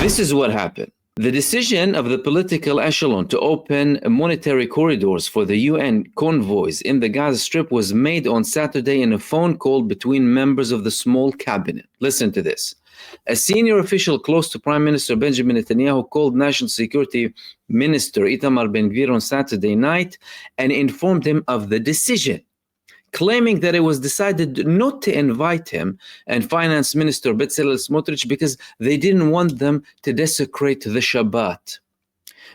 This is what happened. The decision of the political echelon to open monetary corridors for the UN convoys in the Gaza Strip was made on Saturday in a phone call between members of the small cabinet. Listen to this. A senior official close to Prime Minister Benjamin Netanyahu called National Security Minister Itamar Ben-Gvir on Saturday night and informed him of the decision, claiming that it was decided not to invite him and Finance Minister Bezalel Smotrich because they didn't want them to desecrate the Shabbat.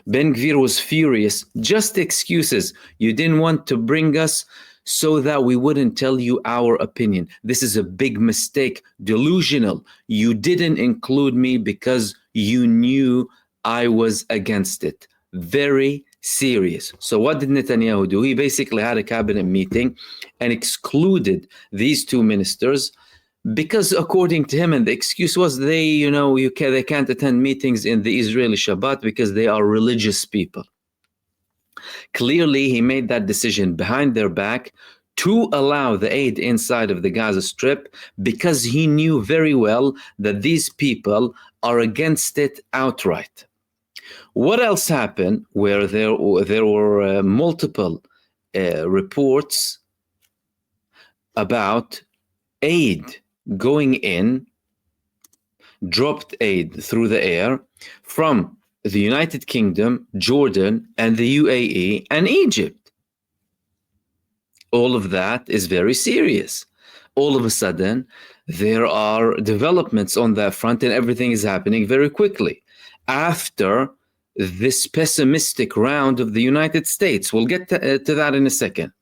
Ben-Gvir was furious. Just excuses. You didn't want to bring us so that we wouldn't tell you our opinion. This is a big mistake. Delusional. You didn't include me because you knew I was against it. Very serious. So what did Netanyahu do? He basically had a cabinet meeting and excluded these two ministers because, according to him, and the excuse was they can't attend meetings in the Israeli Shabbat because they are religious people. Clearly, he made that decision behind their back to allow the aid inside of the Gaza Strip because he knew very well that these people are against it outright. What else happened where there were multiple reports about aid going in, dropped aid through the air from the United Kingdom, Jordan, and the UAE and Egypt. All of that is very serious. All of a sudden, there are developments on that front and everything is happening very quickly. After this pessimistic round of the United States, we'll get to that in a second.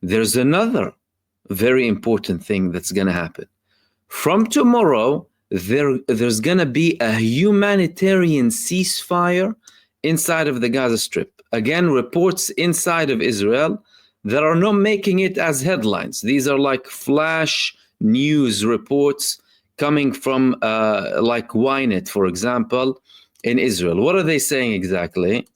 There's another very important thing that's going to happen. From tomorrow, there's going to be a humanitarian ceasefire inside of the Gaza Strip. Again, reports inside of Israel that are not making it as headlines. These are like flash news reports coming from like Ynet, for example, in Israel. What are they saying exactly?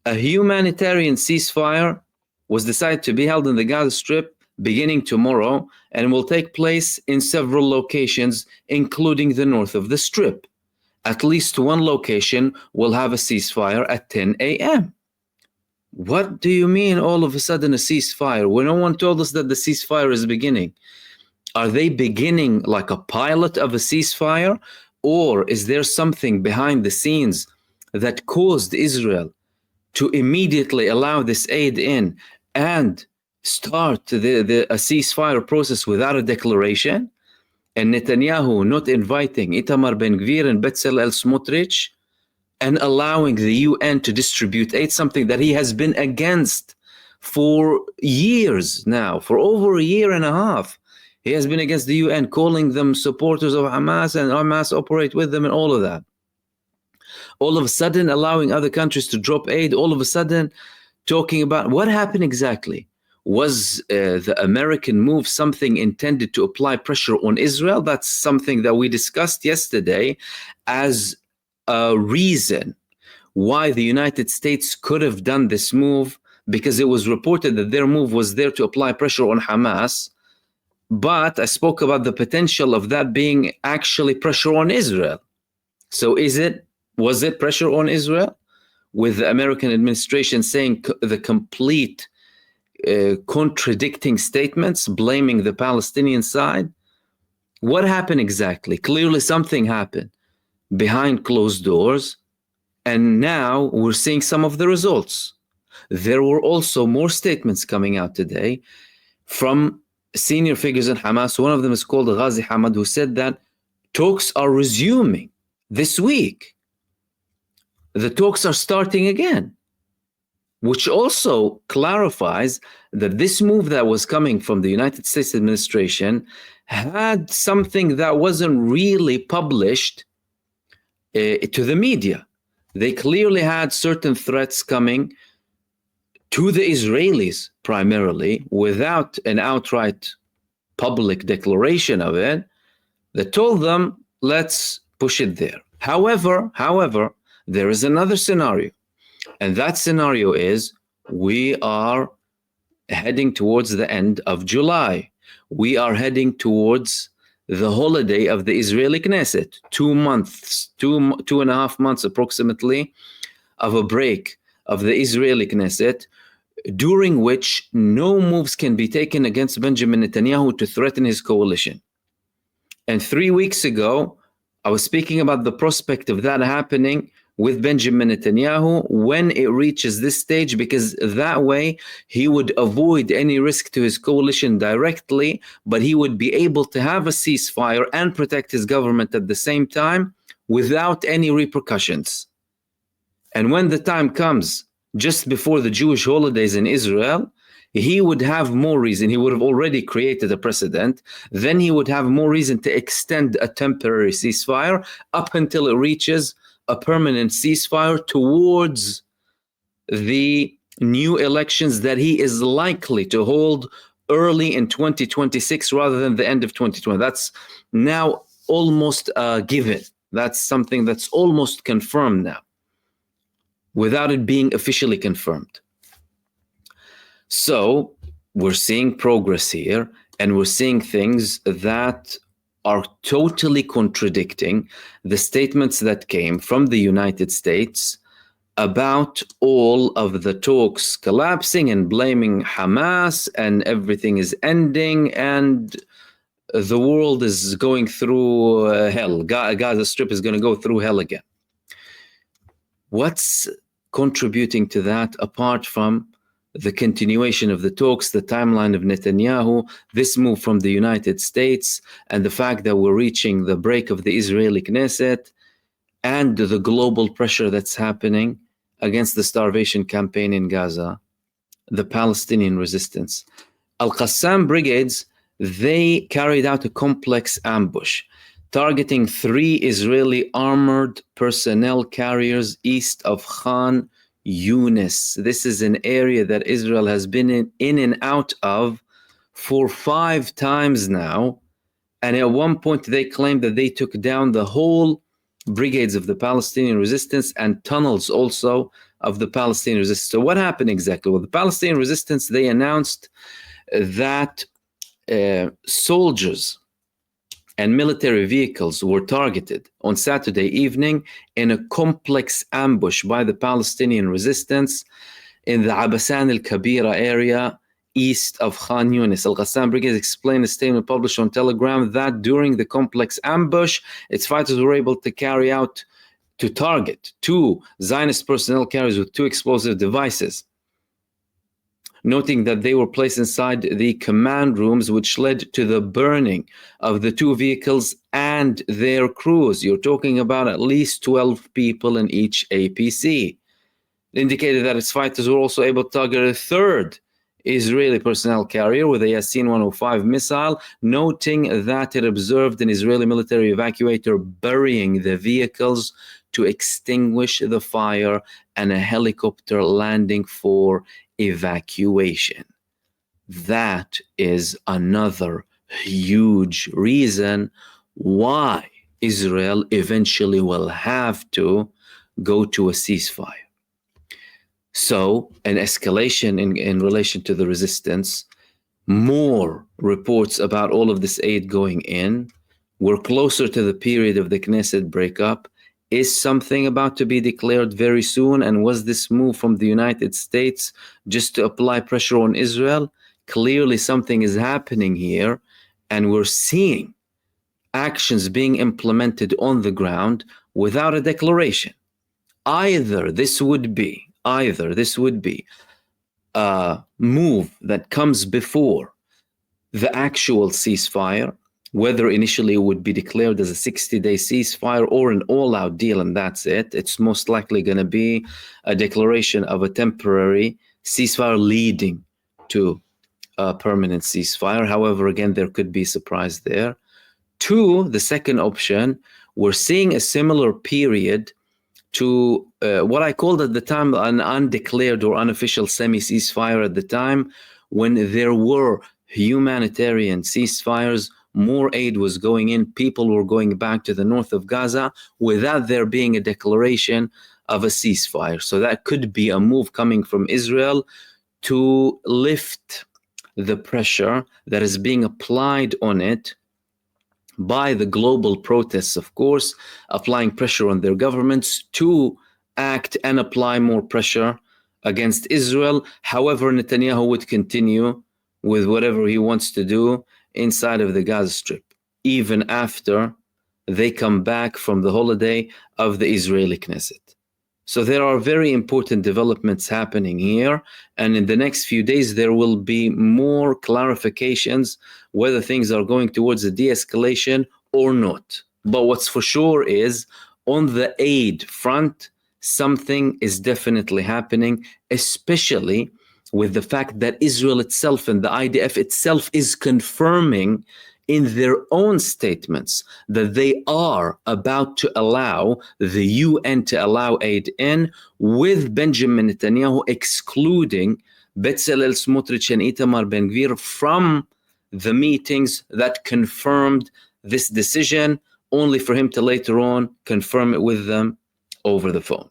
A humanitarian ceasefire was decided to be held in the Gaza Strip beginning tomorrow and will take place in several locations, including the north of the Strip. At least one location will have a ceasefire at 10 a.m. What do you mean all of a sudden a ceasefire? When no one told us that the ceasefire is beginning. Are they beginning like a pilot of a ceasefire? Or is there something behind the scenes that caused Israel to immediately allow this aid in and start a ceasefire process without a declaration? And Netanyahu not inviting Itamar Ben-Gvir and Bezalel Smotrich and allowing the UN to distribute aid, something that he has been against for years now, for over a year and a half. He has been against the UN, calling them supporters of Hamas, and Hamas operate with them and all of that. All of a sudden, allowing other countries to drop aid, all of a sudden talking about what happened exactly. Was the American move something intended to apply pressure on Israel? That's something that we discussed yesterday as a reason why the United States could have done this move, because it was reported that their move was there to apply pressure on Hamas. But I spoke about the potential of that being actually pressure on Israel. So was it pressure on Israel? With the American administration saying the complete contradicting statements, blaming the Palestinian side? What happened exactly? Clearly something happened behind closed doors, and now we're seeing some of the results. There were also more statements coming out today from senior figures in Hamas. One of them is called Ghazi Hamad, who said that talks are resuming this week. The talks are starting again, which also clarifies that this move that was coming from the United States administration had something that wasn't really published to the media. They clearly had certain threats coming to the Israelis primarily without an outright public declaration of it that told them, let's push it there. However, there is another scenario. And that scenario is we are heading towards the end of July. We are heading towards the holiday of the Israeli Knesset, 2 months, 2.5 months approximately of a break of the Israeli Knesset, during which no moves can be taken against Benjamin Netanyahu to threaten his coalition. And 3 weeks ago, I was speaking about the prospect of that happening with Benjamin Netanyahu when it reaches this stage, because that way he would avoid any risk to his coalition directly, but he would be able to have a ceasefire and protect his government at the same time without any repercussions. And when the time comes, just before the Jewish holidays in Israel, he would have more reason. He would have already created a precedent. Then he would have more reason to extend a temporary ceasefire up until it reaches a permanent ceasefire towards the new elections that he is likely to hold early in 2026 rather than the end of 2020. That's now almost a given. That's something that's almost confirmed now, without it being officially confirmed. So we're seeing progress here, and we're seeing things that are totally contradicting the statements that came from the United States about all of the talks collapsing and blaming Hamas, and everything is ending and the world is going through hell. Gaza Strip is going to go through hell again. What's contributing to that apart from the continuation of the talks, the timeline of Netanyahu, this move from the United States, and the fact that we're reaching the break of the Israeli Knesset, and the global pressure that's happening against the starvation campaign in Gaza, the Palestinian resistance? Al-Qassam brigades, they carried out a complex ambush targeting 3 Israeli armored personnel carriers east of Khan Yunis. This is an area that Israel has been in and out of for 5 times now. And at one point they claimed that they took down the whole brigades of the Palestinian resistance and tunnels also of the Palestinian resistance. So what happened exactly? Well, the Palestinian resistance, they announced that soldiers and military vehicles were targeted on Saturday evening in a complex ambush by the Palestinian resistance in the Abasan al-Kabira area east of Khan Yunis. Al-Qassam brigade explained a statement published on Telegram that during the complex ambush, its fighters were able to target 2 Zionist personnel carriers with 2 explosive devices, noting that they were placed inside the command rooms, which led to the burning of the 2 vehicles and their crews. You're talking about at least 12 people in each APC. It indicated that its fighters were also able to target a 3rd Israeli personnel carrier with a Yasin 105 missile, noting that it observed an Israeli military evacuator burying the vehicles to extinguish the fire, and a helicopter landing for evacuation. That is another huge reason why Israel eventually will have to go to a ceasefire. So an escalation in relation to the resistance, more reports about all of this aid going in. We're closer to the period of the Knesset breakup. Is something about to be declared very soon? And was this move from the United States just to apply pressure on Israel? Clearly something is happening here, and we're seeing actions being implemented on the ground without a declaration. Either this would be a move that comes before the actual ceasefire, whether initially it would be declared as a 60-day ceasefire or an all-out deal and that's it. It's most likely going to be a declaration of a temporary ceasefire leading to a permanent ceasefire. However, again, there could be surprise there. 2, the second option, we're seeing a similar period to what I called at the time an undeclared or unofficial semi-ceasefire at the time, when there were humanitarian ceasefires. More aid was going in, people were going back to the north of Gaza without there being a declaration of a ceasefire. So that could be a move coming from Israel to lift the pressure that is being applied on it by the global protests, of course, applying pressure on their governments to act and apply more pressure against Israel. However, Netanyahu would continue with whatever he wants to do inside of the Gaza Strip, even after they come back from the holiday of the Israeli Knesset. So there are very important developments happening here. And in the next few days, there will be more clarifications whether things are going towards a de-escalation or not. But what's for sure is on the aid front, something is definitely happening, especially with the fact that Israel itself and the IDF itself is confirming in their own statements that they are about to allow the UN to allow aid in, with Benjamin Netanyahu excluding Bezalel Smotrich and Itamar Ben-Gvir from the meetings that confirmed this decision, only for him to later on confirm it with them over the phone.